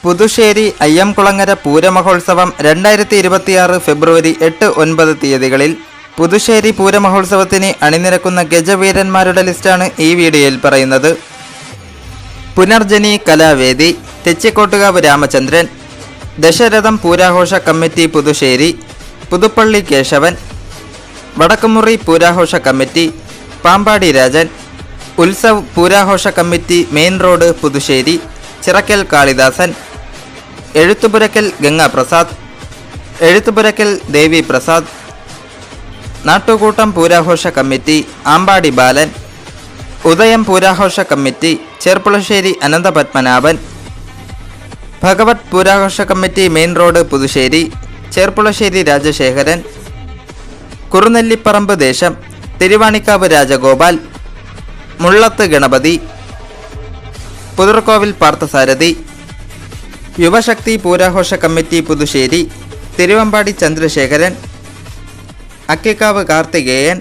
പുതുശ്ശേരി അയ്യംകുളങ്ങര പൂരമഹോത്സവം 2026 ഫെബ്രുവരി 8-9 തീയതികളിൽ പുതുശ്ശേരി പൂരമഹോത്സവത്തിന് അണിനിരക്കുന്ന ഗജവീരന്മാരുടെ ലിസ്റ്റാണ് ഈ വീഡിയോയിൽ പറയുന്നത്. Punarjani Kalavedi, Thechikottukavu Ramachandran, Dasaratham Pooraghosha committee Puthussery, Puthuppally Kesavan, Vadakkumuri Pooraghosha committee, Pampady Rajan, Utsav Pooraghosha committee main road Puthussery, Chirakkal Kalidasan, Ezhuthupurakkal Gangaprasad, Ezhuthupurakkal Devi Prasad, Nattukoottam Pooraghosha committee Ampady Balan, Udayam Pooraghosha committee Cherpulassery Ananthapadmanabhan, Bhagavath Pooraghosha committee main road Puthussery Cherpulassery Rajasekharan, Kurunellipparambu Desam Thiruvanikkavu Rajagopal, Mullathu Ganapathy, Puthurkovil Parthasarathy, Yuvashakthi Pooraghosha committee Puthussery Thiruvambadi Chandrasekharan, Akkikkavu Karthikeyan,